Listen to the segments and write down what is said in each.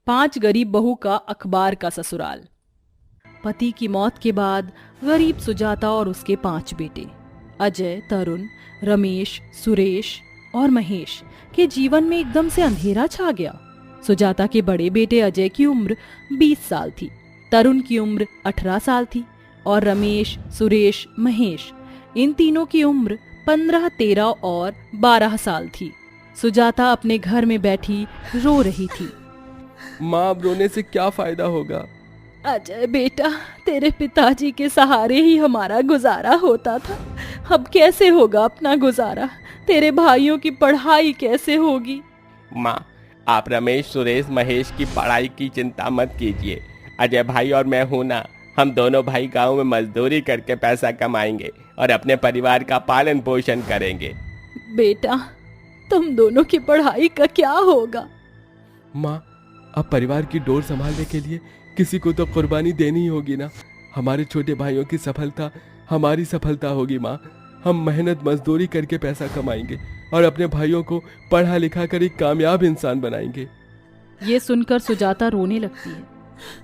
5 गरीब बहू का अखबार का ससुराल। पति की मौत के बाद गरीब सुजाता और उसके 5 बेटे अजय, तरुण, रमेश, सुरेश और महेश के जीवन में एकदम से अंधेरा छा गया। सुजाता के बड़े बेटे अजय की उम्र 20 साल थी, तरुण की उम्र 18 साल थी और रमेश, सुरेश, महेश इन तीनों की उम्र 15, 13 और 12 साल थी। सुजाता अपने घर में बैठी रो रही थी। माँ, अब रोने से क्या फायदा होगा? अजय बेटा, तेरे पिताजी के सहारे ही हमारा गुजारा होता था, अब कैसे होगा अपना गुजारा? तेरे भाइयों की पढ़ाई कैसे होगी? माँ, आप रमेश, सुरेश, महेश की पढ़ाई की चिंता मत कीजिए। अजय भाई और मैं हूं ना, हम दोनों भाई गांव में मजदूरी करके पैसा कमाएंगे और अपने परिवार का पालन पोषण करेंगे। बेटा, तुम दोनों की पढ़ाई का क्या होगा? माँ, अब परिवार की डोर संभालने के लिए किसी को तो कुर्बानी देनी ही होगी ना। हमारे छोटे भाइयों की सफलता हमारी सफलता होगी माँ। हम मेहनत मजदूरी करके पैसा कमाएंगे और अपने भाइयों को पढ़ा लिखा कर एक कामयाब इंसान बनाएंगे। ये सुनकर सुजाता रोने लगती है।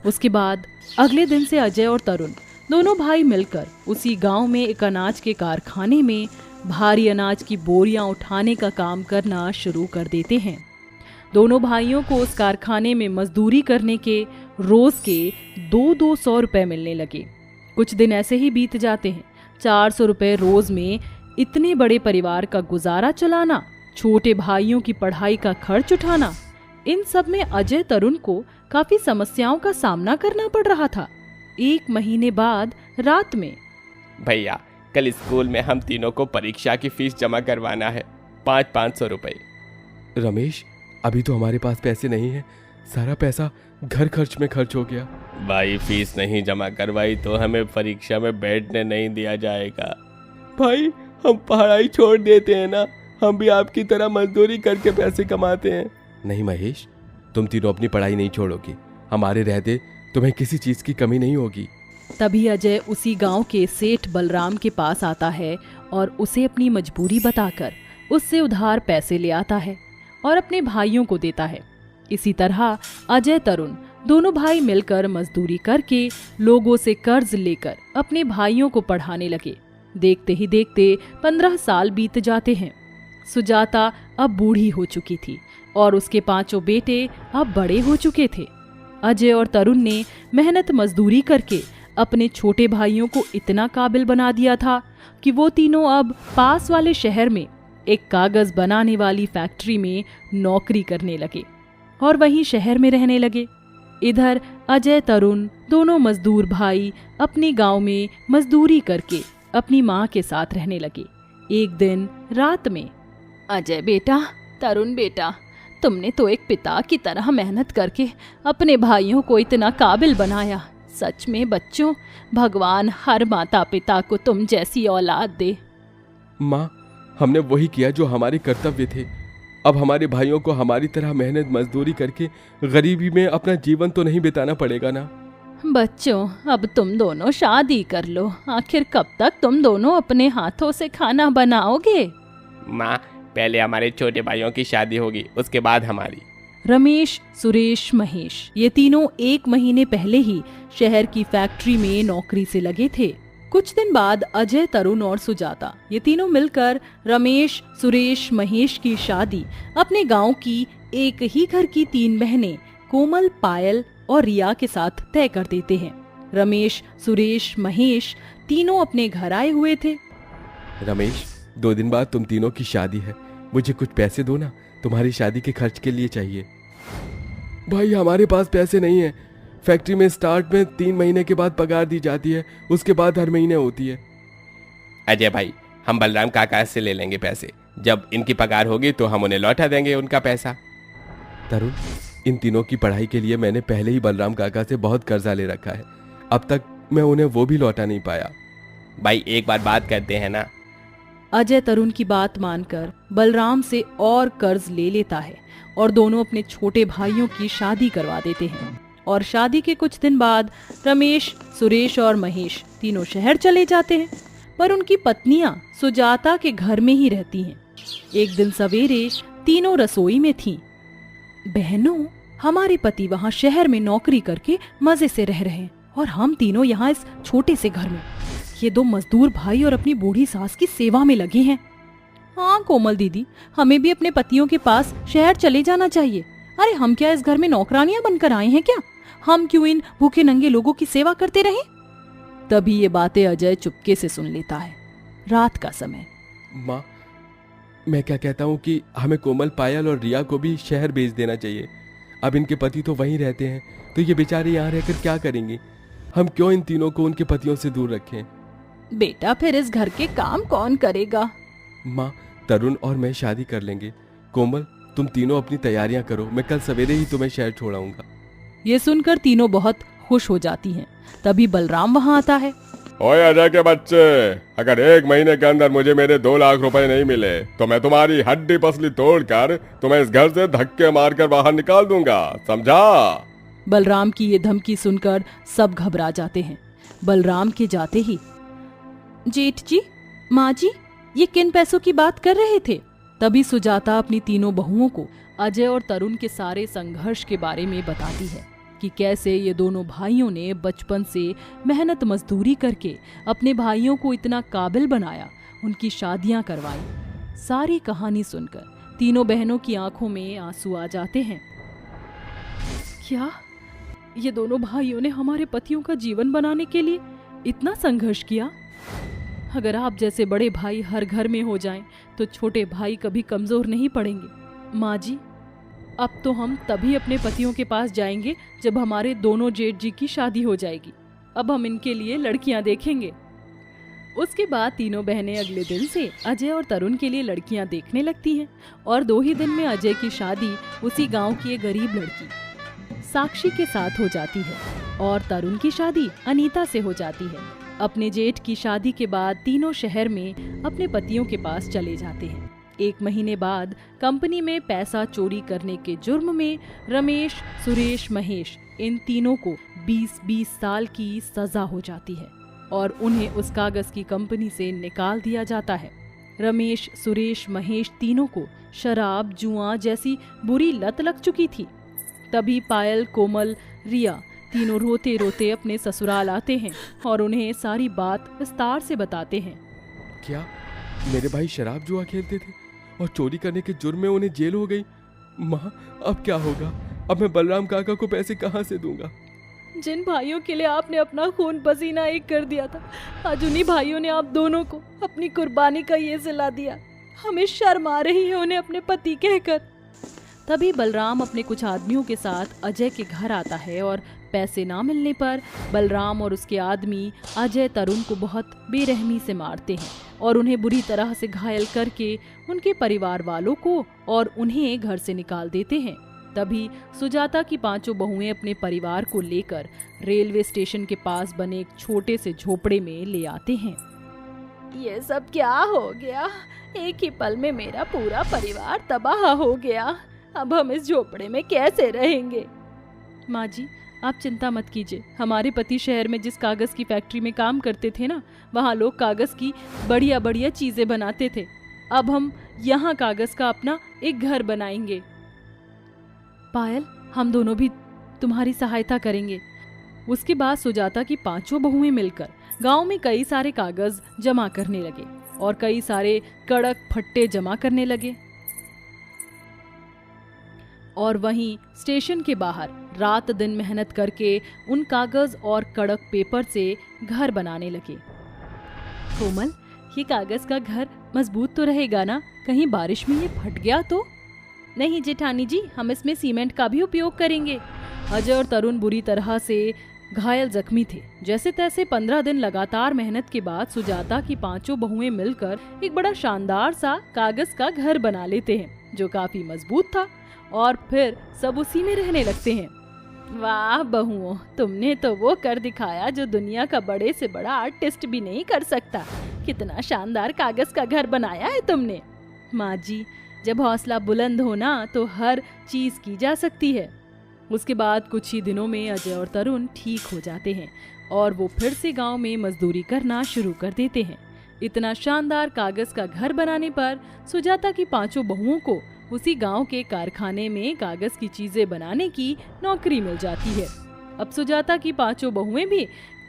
उसके बाद अगले दिन से अजय और तरुण दोनों भाई मिलकर उसी गांव में एक अनाज के कारखाने में भारी अनाज की बोरियां उठाने का काम करना शुरू कर देते हैं। दोनों भाइयों को उस कारखाने में मजदूरी करने के रोज के 200 रुपए मिलने लगे। कुछ दिन ऐसे ही बीत जाते हैं। 400 रुपए रोज में इतने बड़े परिवार का गुजारा चलाना, छोटे भाइयों की पढ़ाई का खर्च उठाना, इन सब में अजय तरुण को काफी समस्याओं का सामना करना पड़ रहा था। 1 महीने बाद रात में, भैया, कल स्कूल में हम तीनों को परीक्षा की फीस जमा करवाना है, 500 रुपए। रमेश, अभी तो हमारे पास पैसे नहीं है, सारा पैसा घर खर्च में खर्च हो गया। भाई, फीस नहीं जमा करवाई तो हमें परीक्षा में बैठने नहीं दिया जाएगा। भाई, हम पढ़ाई छोड़ देते हैं ना, हम भी आपकी तरह मजदूरी करके पैसे कमाते हैं। नहीं महेश, तुम तीनों अपनी पढ़ाई नहीं छोड़ोगी, हमारे रहते तुम्हें किसी चीज की कमी नहीं होगी। तभी अजय उसी गांव के सेठ बलराम के पास आता है और उसे अपनी मजबूरी बताकर उससे उधार पैसे ले आता है और अपने भाइयों को देता है। इसी तरह अजय तरुण दोनों भाई मिलकर मजदूरी करके लोगों से कर्ज लेकर अपने भाइयों को पढ़ाने लगे। देखते ही देखते 15 साल बीत जाते हैं। सुजाता अब बूढ़ी हो चुकी थी और उसके 5 बेटे अब बड़े हो चुके थे। अजय और तरुण ने मेहनत मजदूरी करके अपने छोटे भाइयों को इतना काबिल बना दिया था कि वो तीनों अब पास वाले शहर में एक कागज बनाने वाली फैक्ट्री में नौकरी करने लगे और वहीं शहर में रहने लगे। इधर अजय तरुण दोनों मजदूर भाई अपने गांव में मजदूरी करके अपनी माँ के साथ रहने लगे। एक दिन रात में, अजय बेटा, तरुण बेटा, तुमने तो एक पिता की तरह मेहनत करके अपने भाइयों को इतना काबिल बनाया। सच में बच्चों, भगवान हर माता पिता को तुम जैसी औलाद दे। माँ, हमने वही किया जो हमारे कर्तव्य थे। अब हमारे भाइयों को हमारी तरह मेहनत मजदूरी करके गरीबी में अपना जीवन तो नहीं बिताना पड़ेगा ना। बच्चों, अब तुम दोनों शादी कर लो। आखिर कब तक तुम दोनों अपने हाथों से खाना बनाओगे? माँ, पहले हमारे छोटे भाइयों की शादी होगी, उसके बाद हमारी। रमेश, सुरेश, महेश ये तीनों 1 महीने पहले ही शहर की फैक्ट्री में नौकरी से लगे थे। कुछ दिन बाद अजय, तरुण और सुजाता ये तीनों मिलकर रमेश, सुरेश, महेश की शादी अपने गांव की एक ही घर की 3 बहनें कोमल, पायल और रिया के साथ तय कर देते हैं। रमेश, सुरेश, महेश तीनों अपने घर आए हुए थे। रमेश, 2 दिन बाद तुम तीनों की शादी है, मुझे कुछ पैसे दो ना, तुम्हारी शादी के खर्च के लिए चाहिए। भाई, हमारे पास पैसे नहीं है। फैक्ट्री में स्टार्ट में 3 महीने के बाद पगार दी जाती है, उसके बाद हर महीने होती है। अजय भाई, हम बलराम काका से ले लेंगे पैसे, जब इनकी पगार होगी तो हम उन्हें लौटा देंगे उनका पैसा। तरुण, इन तीनों की पढ़ाई के लिए मैंने पहले ही बलराम काका से बहुत कर्जा ले रखा है, अब तक मैं उन्हें वो भी लौटा नहीं पाया। भाई, एक बार बात करते हैं ना। अजय तरुण की बात मानकर बलराम से और कर्ज ले लेता है और दोनों अपने छोटे भाइयों की शादी करवा देते हैं। और शादी के कुछ दिन बाद रमेश, सुरेश और महेश तीनों शहर चले जाते हैं, पर उनकी पत्नियां सुजाता के घर में ही रहती हैं। एक दिन सवेरे तीनों रसोई में थीं। बहनों, हमारे पति वहाँ शहर में नौकरी करके मजे से रह रहे हैं और हम तीनों यहाँ इस छोटे से घर में। ये दो मजदूर भाई और अपनी बूढ़ी सास की सेवा में लगे हैं। हाँ कोमल दीदी, हमें भी अपने पतियों के पास शहर चले जाना चाहिए। अरे हम क्या इस घर में नौकरानियां बनकर आए हैं क्या? हम क्यों इन भूखे नंगे लोगों की सेवा करते रहें? तभी ये बातें अजय चुपके से सुन लेता है। रात का समय। माँ, मैं क्या कहता हूँ कि हमें कोमल, पायल और रिया को भी शहर भेज देना चाहिए। अब इनके पति तो वहीं रहते हैं, तो ये बेचारे यहाँ रहकर क्या करेंगे? हम क्यों इन तीनों को उनके पतियों से दूर रखें? बेटा फिर इस घर के काम कौन करेगा? माँ, तरुण और मैं शादी कर लेंगे। कोमल, तुम तीनों अपनी तैयारियां करो, मैं कल सवेरे ही तुम्हें शहर छोड़ाऊंगा। ये सुनकर तीनों बहुत खुश हो जाती हैं। तभी बलराम वहाँ आता है। ओए अजय के बच्चे, अगर 1 महीने के अंदर मुझे मेरे 2 लाख रुपए नहीं मिले तो मैं तुम्हारी हड्डी पसली तोड़कर तुम्हें इस घर से धक्के मारकर बाहर निकाल दूंगा, समझा? बलराम की ये धमकी सुनकर सब घबरा जाते हैं। बलराम के जाते ही, जेठ जी, माँ जी, ये किन पैसों की बात कर रहे थे? तभी सुजाता अपनी तीनों बहुओं को अजय और तरुण के सारे संघर्ष के बारे में बताती है कि कैसे ये दोनों भाइयों ने बचपन से मेहनत मजदूरी करके अपने भाइयों को इतना काबिल बनाया, उनकी शादियां करवाई। सारी कहानी सुनकर तीनों बहनों की आंखों में आंसू आ जाते हैं। क्या ये दोनों भाइयों ने हमारे पतियों का जीवन बनाने के लिए इतना संघर्ष किया? अगर आप जैसे बड़े भाई हर घर में हो जाएं, तो छोटे भाई कभी कमजोर नहीं पड़ेंगे। माँ जी, अब तो हम तभी अपने पतियों के पास जाएंगे जब हमारे दोनों जेठ जी की शादी हो जाएगी। अब हम इनके लिए लड़कियां देखेंगे। उसके बाद तीनों बहनें अगले दिन से अजय और तरुण के लिए लड़कियां देखने लगती हैं और 2 ही दिन में अजय की शादी उसी गांव की एक गरीब लड़की साक्षी के साथ हो जाती है और तरुण की शादी अनीता से हो जाती है। अपने जेठ की शादी के बाद तीनों शहर में अपने पतियों के पास चले जाते हैं। 1 महीने बाद कंपनी में पैसा चोरी करने के जुर्म में रमेश, सुरेश, महेश, इन तीनों को 20-20 साल की सजा हो जाती है और उन्हें उस कागज की कंपनी से निकाल दिया जाता है। रमेश, सुरेश, महेश तीनों को शराब, जुआ जैसी बुरी लत लग चुकी थी। तभी पायल, कोमल, रिया तीनों रोते रोते अपने ससुराल आते हैं और उन्हें सारी बात विस्तार से बताते हैं। क्या मेरे भाई शराब जुआ खेलते थे और चोरी करने के जुर्म में उन्हें जेल हो गई? माँ, अब क्या होगा? अब मैं बलराम काका को पैसे कहाँ से दूंगा? जिन भाइयों के लिए आपने अपना खून पसीना एक कर दिया था, आज उन्हीं भाइयों ने आप दोनों को अपनी कुर्बानी का ये सिला दिया। हमें शर्म आ रही है उन्हें अपने पति कहकर। तभी बलराम अपने कुछ आदमियों के साथ अजय के घर आता है और पैसे ना मिलने पर बलराम और उसके आदमी अजय, तरुण को बहुत बेरहमी से मारते हैं और उन्हें बुरी तरह से घायल करके उनके परिवार वालों को और उन्हें घर से निकाल देते हैं। तभी सुजाता की 5 बहुएं अपने परिवार को लेकर रेलवे स्टेशन के पास बने एक छोटे से झोपड़े में ले आते हैं। ये सब क्या हो गया? एक ही पल में मेरा पूरा परिवार तबाह हो गया। अब हम इस झोपड़े में कैसे रहेंगे? माँ जी, आप चिंता मत कीजिए। हमारे पति शहर में जिस कागज की फैक्ट्री में काम करते थे ना, वहाँ लोग कागज की बढ़िया बढ़िया चीजें बनाते थे। अब हम यहाँ कागज का अपना एक घर बनाएंगे। पायल, हम दोनों भी तुम्हारी सहायता करेंगे। उसके बाद सुजाता की 5 बहुएं मिलकर गांव में कई सारे कागज जमा करने लगे और कई सारे कड़क फट्टे जमा करने लगे और वहीं स्टेशन के बाहर रात दिन मेहनत करके उन कागज और कड़क पेपर से घर बनाने लगे। कोमल, ये कागज का घर मजबूत तो रहेगा ना? कहीं बारिश में ये फट गया तो? नहीं जेठानी जी, हम इसमें सीमेंट का भी उपयोग करेंगे। अजय और तरुण बुरी तरह से घायल जख्मी थे। जैसे तैसे 15 दिन लगातार मेहनत के बाद सुजाता की 5 बहुएं मिलकर एक बड़ा शानदार सा कागज का घर बना लेते हैं जो काफी मजबूत था और फिर सब उसी में रहने लगते हैं। वाह बहुओं, तुमने तो वो कर दिखाया जो दुनिया का बड़े से बड़ा आर्टिस्ट भी नहीं कर सकता। कितना शानदार कागज का घर बनाया है तुमने। माँ जी, जब हौसला बुलंद हो ना तो हर चीज की जा सकती है। उसके बाद कुछ ही दिनों में अजय और तरुण ठीक हो जाते हैं और वो फिर से गांव में मजदूरी करना शुरू कर देते हैं। इतना शानदार कागज का घर बनाने पर सुजाता की 5 बहुओं को उसी गांव के कारखाने में कागज की चीजें बनाने की नौकरी मिल जाती है। अब सुजाता की 5 बहुएं भी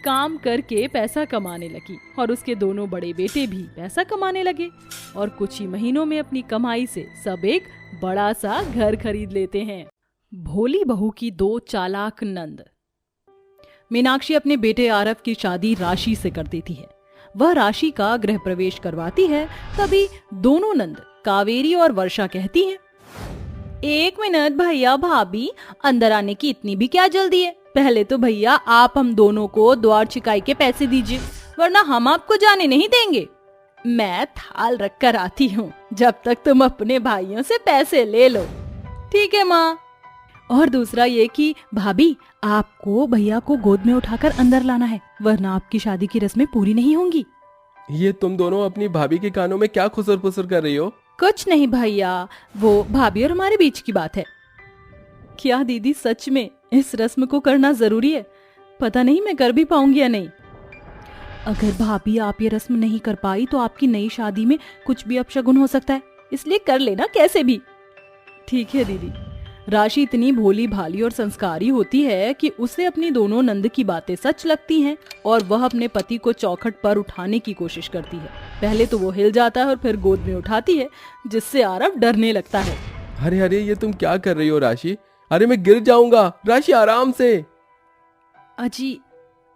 काम करके पैसा कमाने लगी और उसके दोनों बड़े बेटे भी पैसा कमाने लगे और कुछ ही महीनों में अपनी कमाई से सब एक बड़ा सा घर खरीद लेते हैं। भोली बहू की 2 चालाक नंद। मीनाक्षी अपने बेटे आरव की शादी राशि से कर देती है। वह राशि का गृह प्रवेश करवाती है। तभी दोनों नंद कावेरी और वर्षा कहती हैं, 1 मिनट भैया भाभी, अंदर आने की इतनी भी क्या जल्दी है? पहले तो भैया आप हम दोनों को द्वार छिकाई के पैसे दीजिए, वरना हम आपको जाने नहीं देंगे। मैं थाल रख कर आती हूँ, जब तक तुम अपने भाइयों से पैसे ले लो। ठीक है माँ। और दूसरा ये कि भाभी, आपको भैया को गोद में उठाकर अंदर लाना है, वरना आपकी शादी की रस्में पूरी नहीं होंगी। ये तुम दोनों अपनी भाभी के कानों में क्या खुसर फुसर कर रही हो? कुछ नहीं भैया, वो भाभी और हमारे बीच की बात है। क्या दीदी सच में इस रस्म को करना जरूरी है? पता नहीं मैं कर भी पाऊंगी या नहीं। अगर भाभी आप ये रस्म नहीं कर पाई तो आपकी नई शादी में कुछ भी अपशगुन हो सकता है, इसलिए कर लेना कैसे भी। ठीक है दीदी। राशि इतनी भोली भाली और संस्कारी होती है कि उसे अपनी दोनों नंद की बातें सच लगती हैं और वह अपने पति को चौखट पर उठाने की कोशिश करती है। पहले तो वो हिल जाता है और फिर गोद में उठाती है, जिससे आरव डरने लगता है। अरे अरे, ये तुम क्या कर रही हो राशि? अरे मैं गिर जाऊंगा। राशि आराम से। अजी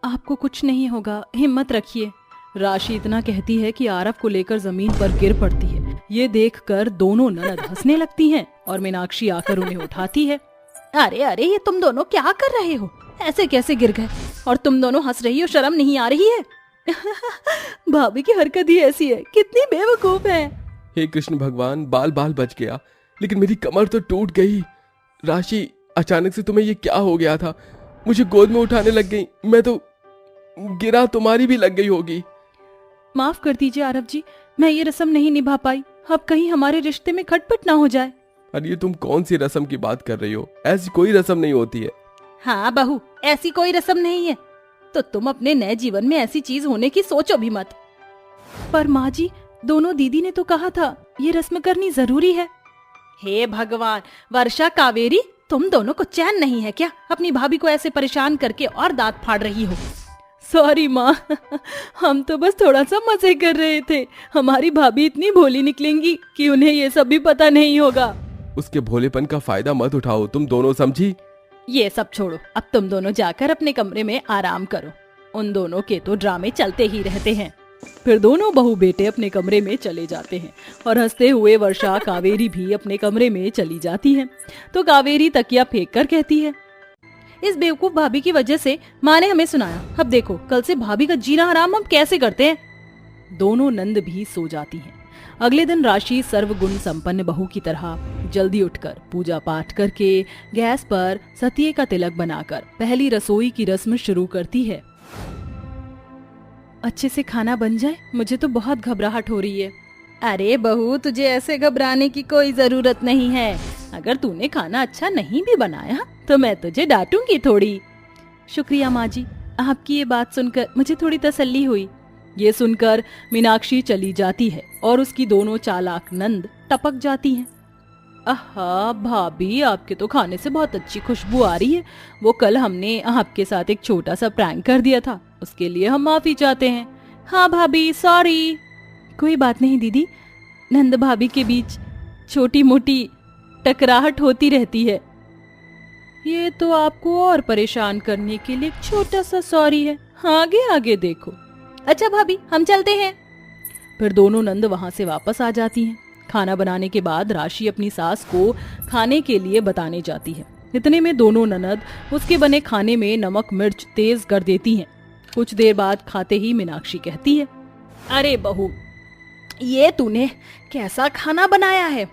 आपको कुछ नहीं होगा, हिम्मत रखिए। राशि इतना कहती है कि आरव को लेकर जमीन पर गिर पड़ती है। ये देखकर दोनों ननद हंसने लगती हैं और मीनाक्षी आकर उन्हें उठाती है। अरे अरे, ये तुम दोनों क्या कर रहे हो? ऐसे कैसे गिर गए? और तुम दोनों हंस रही हो, शर्म नहीं आ रही है? भाभी की हरकत ही ऐसी है, कितनी बेवकूफ है। हे कृष्ण भगवान, बाल बाल बच गया, लेकिन मेरी कमर तो टूट गई। राशि, अचानक से तुम्हें ये क्या हो गया था? मुझे गोद में उठाने लग गई, मैं तो गिरा, तुम्हारी भी लग गई होगी। माफ कर दीजिए आरव जी, मैं ये रस्म नहीं निभा पाई। अब कहीं हमारे रिश्ते में खटपट ना हो जाए। अरे ये तुम कौन सी रस्म की बात कर रही हो? ऐसी कोई रस्म नहीं होती है। हाँ बहू, ऐसी कोई रस्म नहीं है, तो तुम अपने नए जीवन में ऐसी चीज होने की सोचो भी मत। पर माँ जी, दोनों दीदी ने तो कहा था ये रस्म करनी जरूरी है। हे भगवान, वर्षा कावेरी, तुम दोनों को चैन नहीं है क्या? अपनी भाभी को ऐसे परेशान करके और दांत फाड़ रही हो। सॉरी माँ, हम तो बस थोड़ा सा मजे कर रहे थे। हमारी भाभी इतनी भोली निकलेंगी कि उन्हें ये सब भी पता नहीं होगा। उसके भोलेपन का फायदा मत उठाओ तुम दोनों, समझी? ये सब छोड़ो, अब तुम दोनों जाकर अपने कमरे में आराम करो। उन दोनों के तो ड्रामे चलते ही रहते हैं। फिर दोनों बहू बेटे अपने कमरे में चले जाते हैं और हंसते हुए वर्षा कावेरी भी अपने कमरे में चली जाती है। तो कावेरी तकिया फेंक कर कहती है, इस बेवकूफ भाभी की वजह से माँ ने हमें सुनाया। अब देखो, कल से भाभी का जीना हराम हम कैसे करते हैं। दोनों नंद भी सो जाती हैं। अगले दिन राशि सर्वगुण संपन्न बहू की तरह जल्दी उठकर पूजा पाठ करके गैस पर सतिये का तिलक बनाकर पहली रसोई की रस्म शुरू करती है। अच्छे से खाना बन जाए, मुझे तो बहुत घबराहट हो रही है। अरे बहू, तुझे ऐसे घबराने की कोई जरूरत नहीं है। अगर तूने खाना अच्छा नहीं भी बनाया तो मैं तुझे डांटूंगी थोड़ी। शुक्रिया माँ जी, आपकी ये बात सुनकर मुझे थोड़ी तसल्ली हुई। ये सुनकर मीनाक्षी चली जाती है और उसकी दोनों चालाक नंद टपक जाती हैं। आहा भाभी, आपके तो खाने से बहुत अच्छी खुशबू आ रही है। वो कल हमने आपके साथ एक छोटा सा प्रैंक कर दिया था, उसके लिए हम माफी चाहते हैं। हाँ भाभी, सॉरी। कोई बात नहीं दीदी, नंद भाभी के बीच छोटी मोटी टकराहट होती रहती है। ये तो आपको और परेशान करने के लिए छोटा सा सॉरी है। आगे आगे देखो। अच्छा भाभी, हम चलते हैं। फिर दोनों नंद वहां से वापस आ जाती हैं। खाना बनाने के बाद राशि अपनी सास को खाने के लिए बताने जाती है। इतने में दोनों ननद उसके बने खाने में नमक मिर्च तेज कर देती हैं। कुछ देर बाद खाते ही मीनाक्षी कहती है, अरे बहू, ये तूने कैसा खाना बनाया है?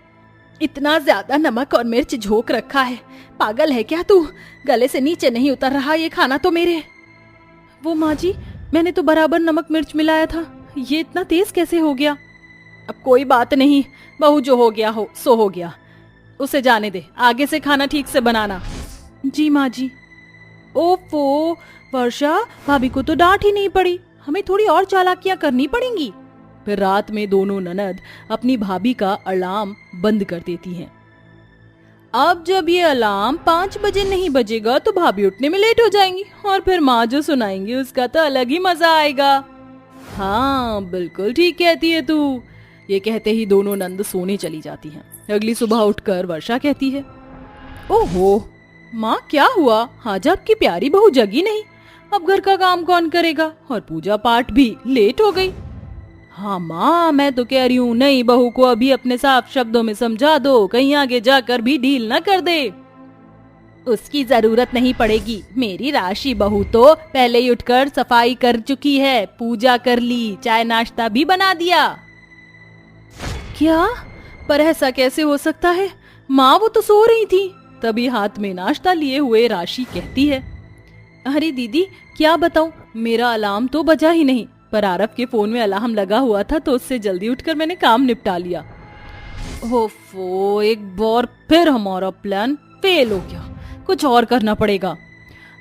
इतना ज्यादा नमक और मिर्च झोंक रखा है। पागल है क्या तू? गले से नीचे नहीं उतर रहा ये खाना तो मेरे। वो माँ जी, मैंने तो बराबर नमक मिर्च मिलाया था, ये इतना तेज कैसे हो गया? अब कोई बात नहीं बहू, जो हो गया हो सो हो गया, उसे जाने दे। आगे से खाना ठीक से बनाना। जी माँ जी। ओफो वर्षा, भाभी को तो डांट ही नहीं पड़ी, हमें थोड़ी और चालाकियां करनी पड़ेंगी। फिर रात में दोनों ननद अपनी भाभी का अलार्म बंद कर देती हैं अब जब ये अलार्म 5 बजे नहीं बजेगा तो भाभी उठने में लेट हो जाएंगी और फिर माँ जो सुनाएंगी उसका तो अलग ही मजा आएगा। हाँ बिल्कुल ठीक कहती है तू। ये कहते ही दोनों नंद सोने चली जाती हैं। अगली सुबह उठकर वर्षा कहती है, ओहो माँ क्या हुआ, आज आपकी प्यारी बहू जगी नहीं, अब घर का काम कौन करेगा और पूजा पाठ भी लेट हो गई। हाँ माँ मैं तो कह रही हूँ नई बहू को अभी अपने साफ शब्दों में समझा दो, कहीं आगे जाकर भी ढील न कर दे। उसकी जरूरत नहीं पड़ेगी, मेरी राशि बहू तो पहले ही उठकर सफाई कर चुकी है, पूजा कर ली, चाय नाश्ता भी बना दिया। क्या? पर ऐसा कैसे हो सकता है माँ, वो तो सो रही थी। तभी हाथ में नाश्ता लिए हुए राशि कहती है, अरे दीदी क्या बताऊं, मेरा अलार्म तो बजा ही नहीं, पर आरव के फोन में अलार्म लगा हुआ था तो उससे जल्दी उठकर मैंने काम निपटा लिया। ओफो, एक बार फिर हमारा प्लान फेल हो गया, कुछ और करना पड़ेगा।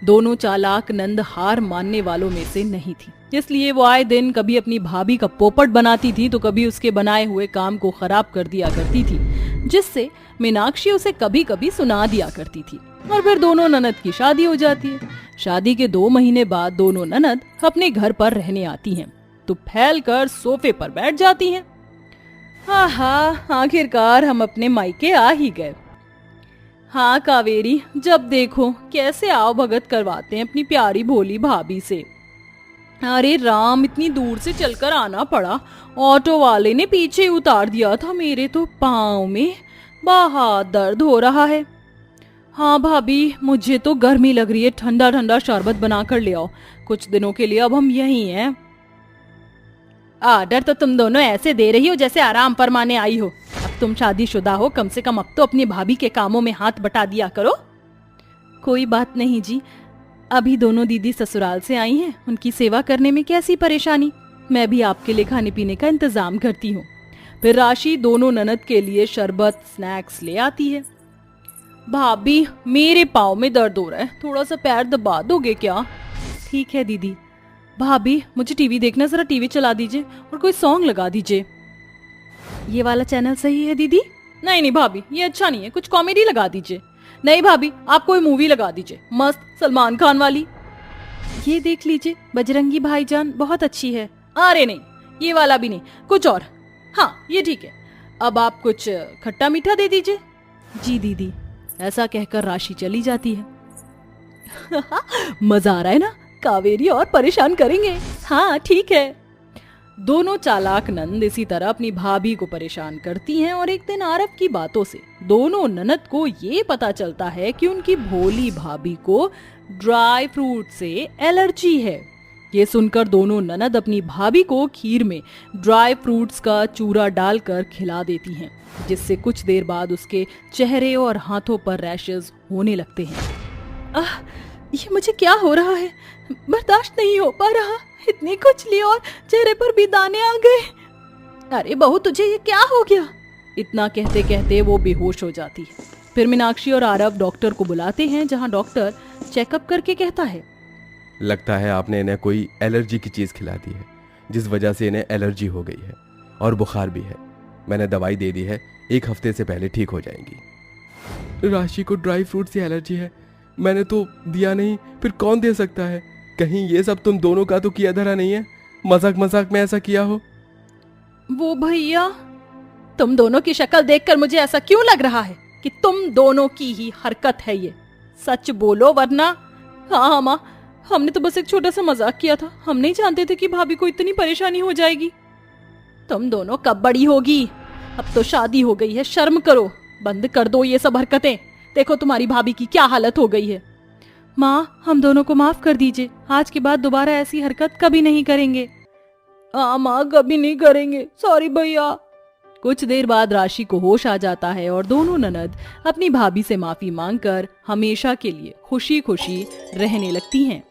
दोनों चालाक नंद हार मानने वालों में से नहीं थी, इसलिए वो आए दिन कभी अपनी भाभी का पोपट बनाती थी तो कभी उसके बनाए हुए काम को खराब कर दिया करती थी, जिससे मीनाक्षी उसे कभी कभी सुना दिया करती थी। और फिर दोनों ननद की शादी हो जाती है। शादी के 2 महीने बाद दोनों ननद अपने घर पर रहने आती हैं तो फैल कर सोफे पर बैठ जाती हैं। हाँ आखिरकार हम अपने मायके आ ही गए। हाँ कावेरी, जब देखो कैसे आओ भगत करवाते हैं अपनी प्यारी भोली भाभी से। अरे राम, इतनी दूर से चलकर आना पड़ा, ऑटो वाले ने पीछे उतार दिया था, मेरे तो पाँव में बहुत दर्द हो रहा है। हाँ भाभी, मुझे तो गर्मी लग रही है, ठंडा ठंडा शरबत बनाकर ले आओ, कुछ दिनों के लिए अब हम यहीं हैं। ऑर्डर तो तुम दोनों ऐसे दे रही हो जैसे आराम फरमाने आई हो। अब तुम शादीशुदा हो, कम से कम अब तो अपनी भाभी के कामों में हाथ बटा दिया करो। कोई बात नहीं जी, अभी दोनों दीदी ससुराल से आई हैं, उनकी सेवा करने में कैसी परेशानी, मैं भी आपके लिए खाने पीने का इंतजाम करती हूँ। फिर राशि दोनों ननद के लिए शरबत स्नैक्स ले आती है। भाभी मेरे पाँव में दर्द हो रहा है, थोड़ा सा पैर दबा दोगे क्या? ठीक है दीदी। भाभी मुझे टीवी देखना, जरा टीवी चला दीजिए और कोई सॉन्ग लगा दीजिए। ये वाला चैनल सही है दीदी? नहीं भाभी ये अच्छा नहीं है, कुछ कॉमेडी लगा दीजिए। नहीं भाभी आप कोई मूवी लगा दीजिए, मस्त सलमान खान वाली। ये देख लीजिए बजरंगी भाईजान, बहुत अच्छी है। अरे नहीं ये वाला भी नहीं, कुछ और। हाँ ये ठीक है, अब आप कुछ खट्टा मीठा दे दीजिए। जी दीदी। ऐसा कहकर राशि चली जाती है। मजा आ रहा है ना, कावेरी और परेशान करेंगे। हाँ ठीक है। दोनों चालाक नंद इसी तरह अपनी भाभी को परेशान करती हैं और एक दिन आरव की बातों से दोनों ननद को ये पता चलता है कि उनकी भोली भाभी को ड्राई फ्रूट से एलर्जी है। ये सुनकर दोनों ननद अपनी भाभी को खीर में ड्राई फ्रूट्स का चूरा डालकर खिला देती हैं, जिससे कुछ देर बाद उसके चेहरे और हाथों पर रैशेस होने लगते हैं। ये मुझे क्या हो रहा है, बर्दाश्त नहीं हो पा रहा, इतनी खुजली और चेहरे पर भी दाने आ गए। अरे बहू तुझे ये क्या हो गया? इतना कहते कहते वो बेहोश हो जाती है। फिर मीनाक्षी और आरव डॉक्टर को बुलाते हैं, जहां डॉक्टर चेकअप करके कहता है, लगता है आपने इन्हें कोई एलर्जी की चीज़ खिला दी है, जिस वजह से इन्हें एलर्जी हो गई है और बुखार भी है। मैंने दवाई दे दी है, 1 हफ्ते से पहले ठीक हो जाएंगी। राशि को ड्राई फ्रूट से एलर्जी है, मैंने तो दिया नहीं, फिर कौन दे सकता है? कहीं ये सब तुम दोनों का तो किया धरा नहीं है, मजाक मजाक में ऐसा किया हो? वो भैया, तुम दोनों की शक्ल देखकर मुझे ऐसा क्यों लग रहा है कि तुम दोनों की ही हरकत है ये? सच बोलो वरना। हाँ माँ, हमने तो बस एक छोटा सा मजाक किया था, हम नहीं जानते थे कि भाभी को इतनी परेशानी हो जाएगी। तुम दोनों कब बड़ी होगी, अब तो शादी हो गई है, शर्म करो, बंद कर दो ये सब हरकतें। देखो तुम्हारी भाभी की क्या हालत हो गई है। माँ हम दोनों को माफ कर दीजिए, आज के बाद दोबारा ऐसी हरकत कभी नहीं करेंगे। हाँ माँ कभी नहीं करेंगे, सॉरी भैया। कुछ देर बाद राशि को होश आ जाता है और दोनों ननद अपनी भाभी से माफी मांगकर हमेशा के लिए खुशी खुशी रहने लगती हैं।